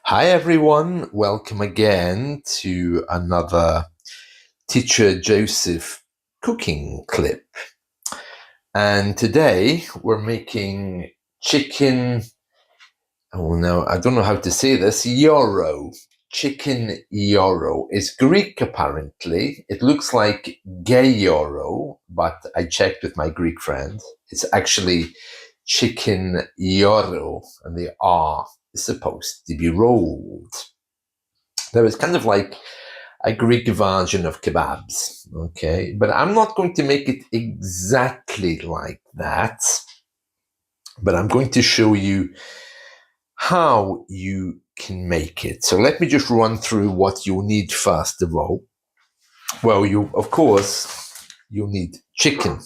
Hi everyone, welcome again to another Teacher Joseph cooking clip. And today we're making chicken, oh no, I don't know how to say this, Gyoro. Chicken Gyoro. It's Greek apparently. It looks like Gyoro, but I checked with my Greek friend. It's actually chicken Gyoro, and the R is supposed to be rolled. There is kind of like a Greek version of kebabs, okay? But I'm not going to make it exactly like that, but I'm going to show you how you can make it. So let me just run through what you'll need first of all. Well, you'll need chicken.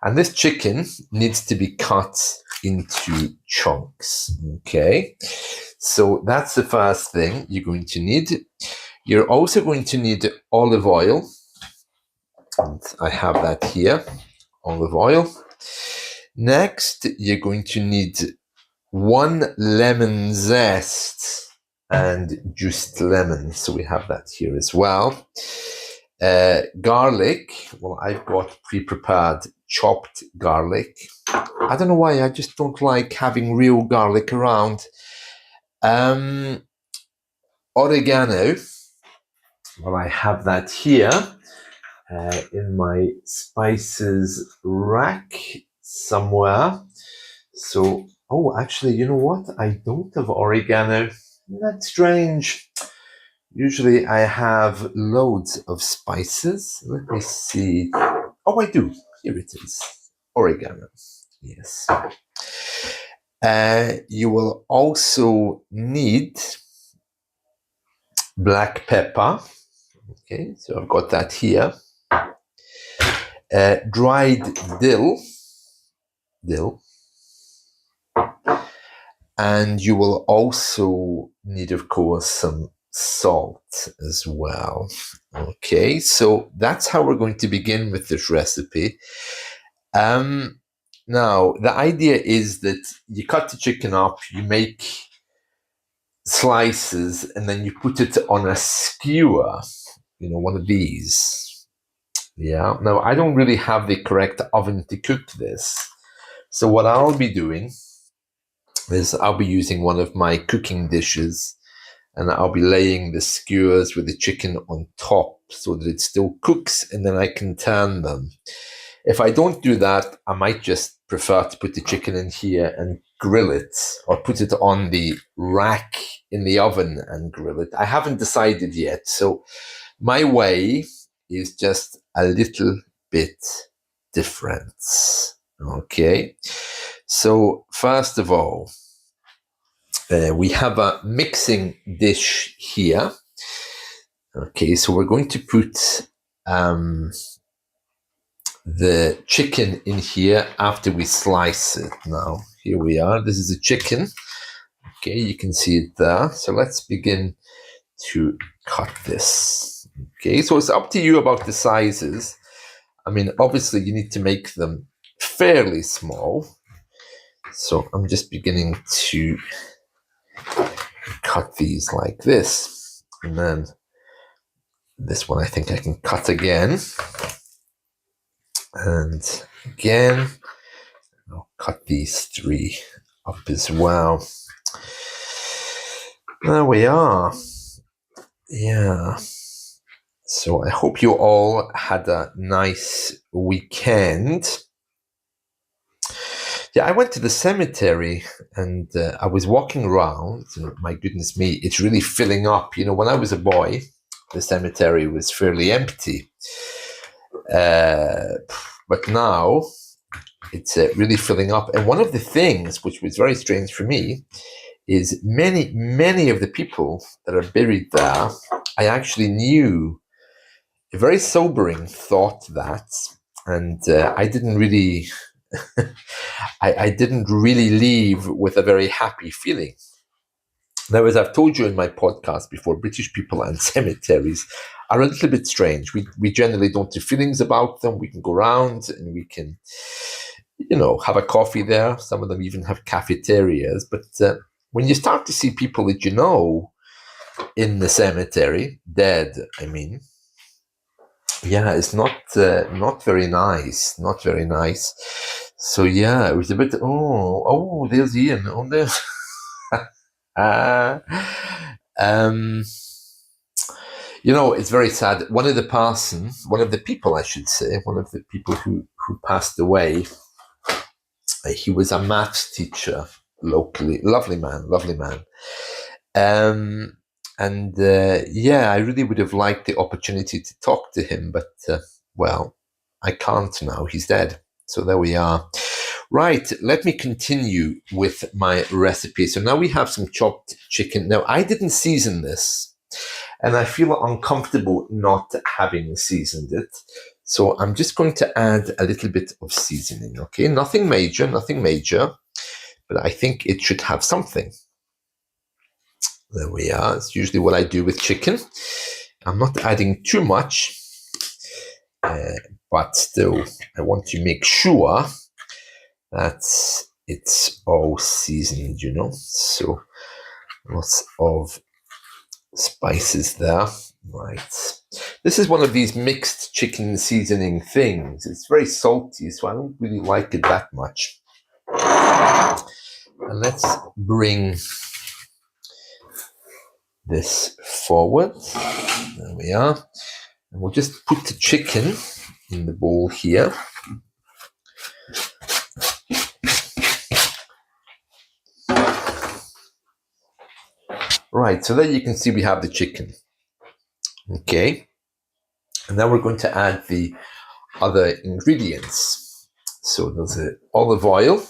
And this chicken needs to be cut into chunks, okay? So that's the first thing you're going to need. You're also going to need olive oil, and I have that here, olive oil. Next, you're going to need 1 lemon zest and juiced lemon, so we have that here as well. Garlic, well, I've got pre-prepared chopped garlic. I don't know why, I just don't like having real garlic around. Oregano, well, I have that here in my spices rack somewhere. So, oh, actually, you know what? I don't have oregano. That's strange. Usually I have loads of spices. Let me see. Oh, I do. Here it is. Oregano. Yes. You will also need black pepper. Okay, so I've got that here. Dried dill, and you will also need, of course, some salt as well. Okay, so that's how we're going to begin with this recipe. Now, the idea is that you cut the chicken up, you make slices, and then you put it on a skewer, one of these. Yeah, now I don't really have the correct oven to cook this. So what I'll be doing is I'll be using one of my cooking dishes, and I'll be laying the skewers with the chicken on top so that it still cooks, and then I can turn them. If I don't do that, I might just prefer to put the chicken in here and grill it, or put it on the rack in the oven and grill it. I haven't decided yet. So my way is just a little bit different. Okay. So first of all, we have a mixing dish here. Okay, so we're going to put the chicken in here after we slice it. Now, here we are. This is the chicken. Okay, you can see it there. So let's begin to cut this. Okay, so it's up to you about the sizes. I mean, obviously you need to make them fairly small. So I'm just beginning to cut these like this. And then this one I think I can cut again. And again, I'll cut these 3 up as well. There we are. Yeah. So I hope you all had a nice weekend. Yeah, I went to the cemetery and I was walking around. My goodness me, it's really filling up. When I was a boy, the cemetery was fairly empty. But now it's really filling up. And one of the things which was very strange for me is many of the people that are buried there, I actually knew. A very sobering thought that, and I didn't really, I didn't really leave with a very happy feeling. Now, as I've told you in my podcast before, British people and cemeteries are a little bit strange. We generally don't have feelings about them. We can go around and we can, have a coffee there. Some of them even have cafeterias, but when you start to see people that you know in the cemetery, dead, I mean, yeah, it's not very nice, not very nice. So yeah, it was a bit. Oh, there's Ian. Oh, there's. um, it's very sad. One of the people, I should say, one of the people who passed away. He was a maths teacher locally. Lovely man, lovely man. I really would have liked the opportunity to talk to him, but well, I can't now. He's dead. So there we are. Right, let me continue with my recipe. So now we have some chopped chicken. Now, I didn't season this, and I feel uncomfortable not having seasoned it. So I'm just going to add a little bit of seasoning, okay? Nothing major, but I think it should have something. There we are. It's usually what I do with chicken. I'm not adding too much, but still, I want to make sure that it's all seasoned, So lots of spices there. Right. This is one of these mixed chicken seasoning things. It's very salty, so I don't really like it that much. And let's bring this forward. There we are. And we'll just put the chicken in the bowl here. Right, so there you can see we have the chicken. Okay. And now we're going to add the other ingredients. So there's the olive oil.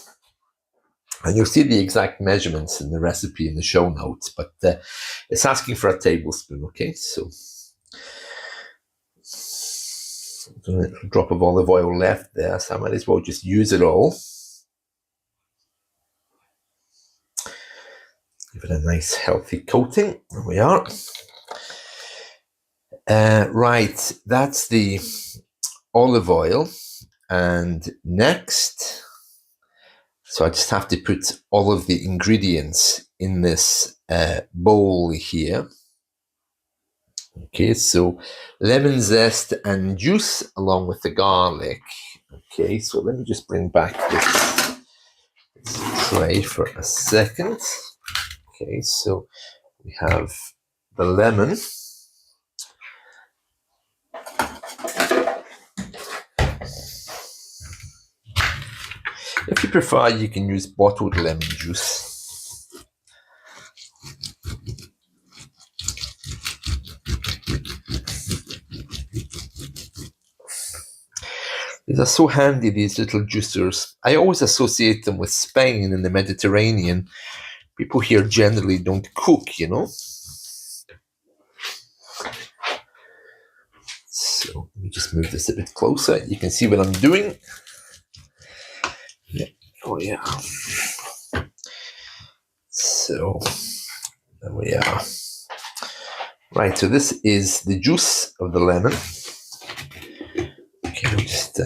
And you'll see the exact measurements in the recipe in the show notes, but it's asking for a tablespoon, okay? So a drop of olive oil left there, so I might as well just use it all. Give it a nice healthy coating. There we are. Right, that's the olive oil. And next, so I just have to put all of the ingredients in this bowl here. Okay, so lemon zest and juice along with the garlic. Okay, so let me just bring back this tray for a second. Okay, so we have the lemon. If you prefer, you can use bottled lemon juice. These are so handy, these little juicers. I always associate them with Spain and the Mediterranean. People here generally don't cook, So let me just move this a bit closer. You can see what I'm doing. Yeah. Oh, yeah. So there we are. Right, so this is the juice of the lemon. Okay, I'll just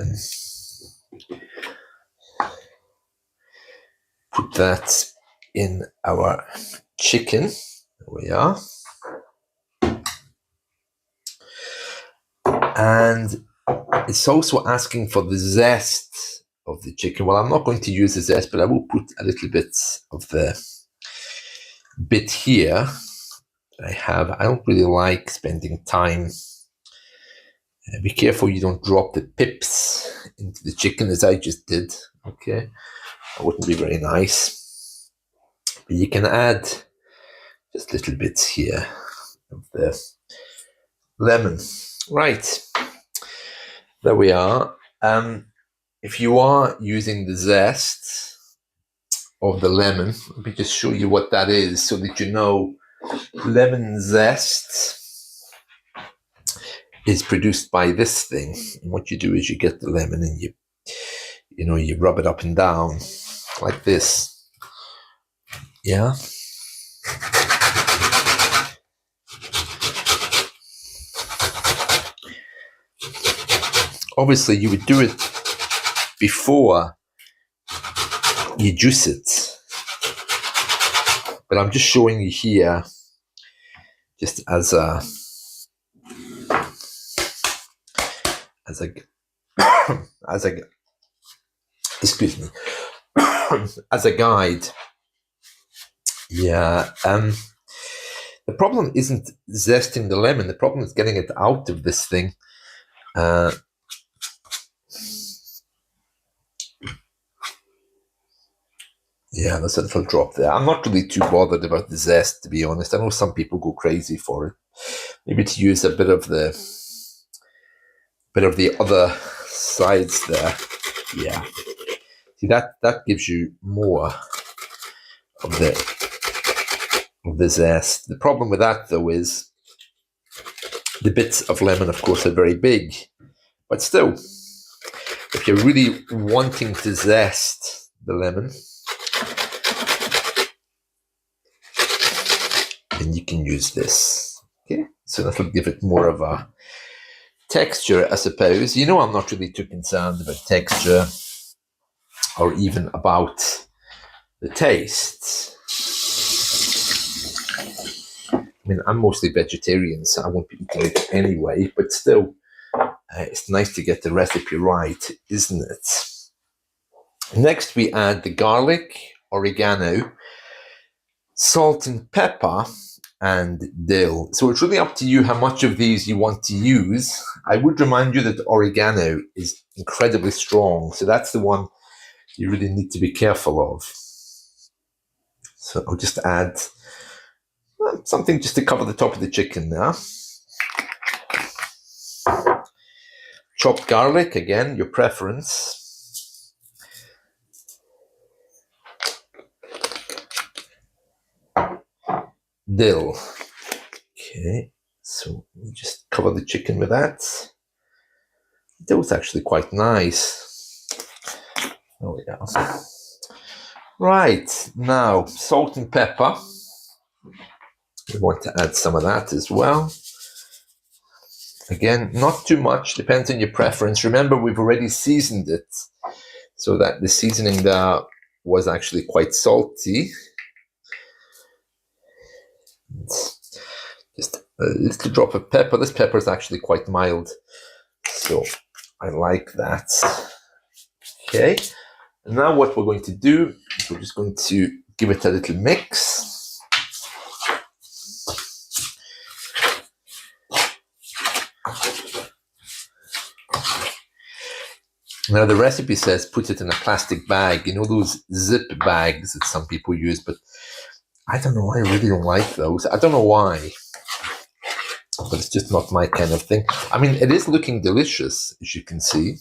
put that in our chicken. There we are. And it's also asking for the zest of the chicken. Well, I'm not going to use the zest, but I will put a little bit of the bit here. I don't really like spending time. Be careful you don't drop the pips into the chicken as I just did. Okay, that wouldn't be very nice. But you can add just little bits here of the lemon. Right, there we are. If you are using the zest of the lemon, let me just show you what that is so that you know. Lemon zest is produced by this thing. And what you do is you get the lemon and you rub it up and down like this. Yeah. Obviously, you would do it before you juice it. but I'm just showing you here, just as a excuse me, as a guide. Yeah. The problem isn't zesting the lemon. The problem is getting it out of this thing. Yeah, there's a little drop there. I'm not really too bothered about the zest, to be honest. I know some people go crazy for it. Maybe to use a bit of the other sides there. Yeah. See, that gives you more of the zest. The problem with that, though, is the bits of lemon, of course, are very big. But still, if you're really wanting to zest the lemon, then you can use this. Okay, so that'll give it more of a texture, I suppose. You know, I'm not really too concerned about texture or even about the taste. I mean, I'm mostly vegetarian, so I won't be eating it anyway, but still, it's nice to get the recipe right, isn't it? Next, we add the garlic, oregano, salt and pepper, and dill. So it's really up to you how much of these you want to use. I would remind you that oregano is incredibly strong, so that's the one you really need to be careful of. So I'll just add something just to cover the top of the chicken there. Chopped garlic, again, your preference. Dill. Okay, so we just cover the chicken with that. Dill's actually quite nice. There we go. Right, now salt and pepper. We want to add some of that as well. Again, not too much, depends on your preference. Remember, we've already seasoned it so that the seasoning there was actually quite salty. Just a little drop of pepper. This pepper is actually quite mild, so I like that. Okay, and now what we're going to do is we're just going to give it a little mix. Now the recipe says put it in a plastic bag, you know, those zip bags that some people use, but I don't know, I really don't like those. I don't know why, but it's just not my kind of thing. I mean, it is looking delicious, as you can see.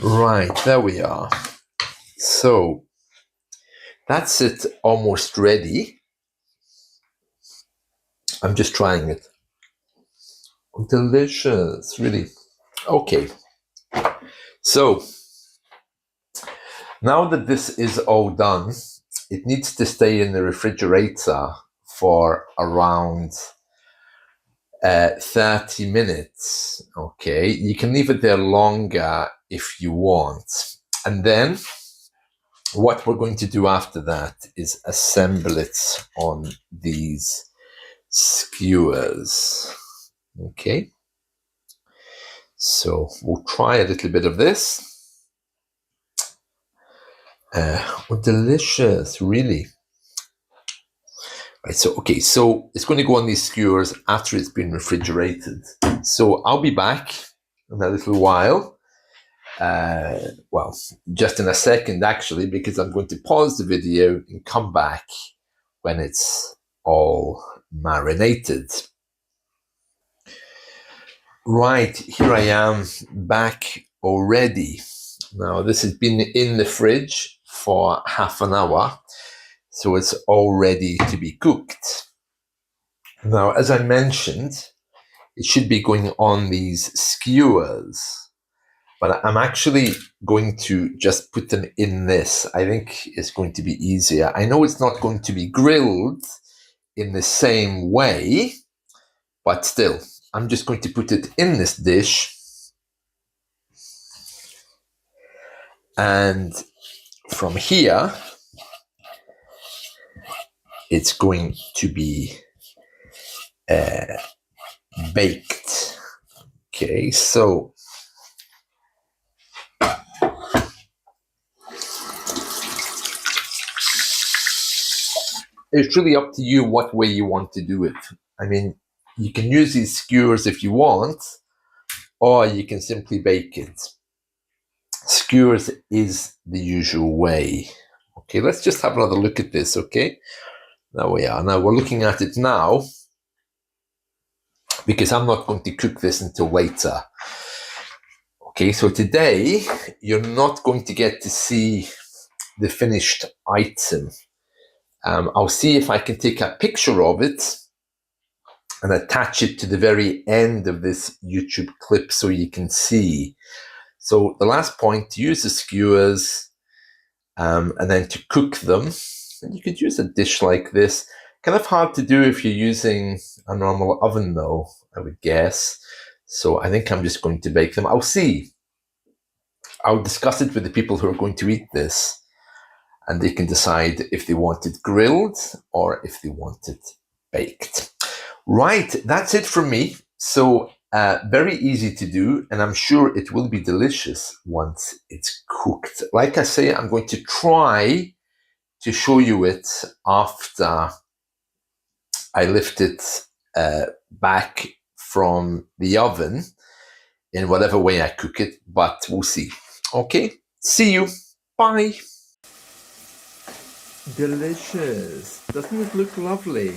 Right, there we are. So that's it, almost ready. I'm just trying it. Delicious, really. Okay. So now that this is all done, it needs to stay in the refrigerator for around 30 minutes. Okay, you can leave it there longer if you want. And then what we're going to do after that is assemble it on these skewers. Okay, so we'll try a little bit of this. Delicious, really. Right, so okay, so it's going to go on these skewers after it's been refrigerated. So I'll be back in a little while. Well, just in a second actually, because I'm going to pause the video and come back when it's all marinated. Right, here I am back already. Now this has been in the fridge for half an hour. So it's all ready to be cooked. Now, as I mentioned, it should be going on these skewers, but I'm actually going to just put them in this. I think it's going to be easier. I know it's not going to be grilled in the same way, but still, I'm just going to put it in this dish. And from here, it's going to be baked. Okay, so it's really up to you what way you want to do it. I mean, you can use these skewers if you want, or you can simply bake it. Skewers is the usual way. Okay, let's just have another look at this, okay? There we are. Now we're looking at it now because I'm not going to cook this until later. Okay, so today you're not going to get to see the finished item. I'll see if I can take a picture of it and attach it to the very end of this YouTube clip so you can see. So the last point, to use the skewers and then to cook them. And you could use a dish like this. Kind of hard to do if you're using a normal oven though, I would guess. So I think I'm just going to bake them. I'll see. I'll discuss it with the people who are going to eat this, and they can decide if they want it grilled or if they want it baked. Right, that's it from me. So very easy to do, and I'm sure it will be delicious once it's cooked. Like I say, I'm going to try to show you it after I lift it back from the oven in whatever way I cook it, but we'll see. Okay, see you. Bye. Delicious. Doesn't it look lovely?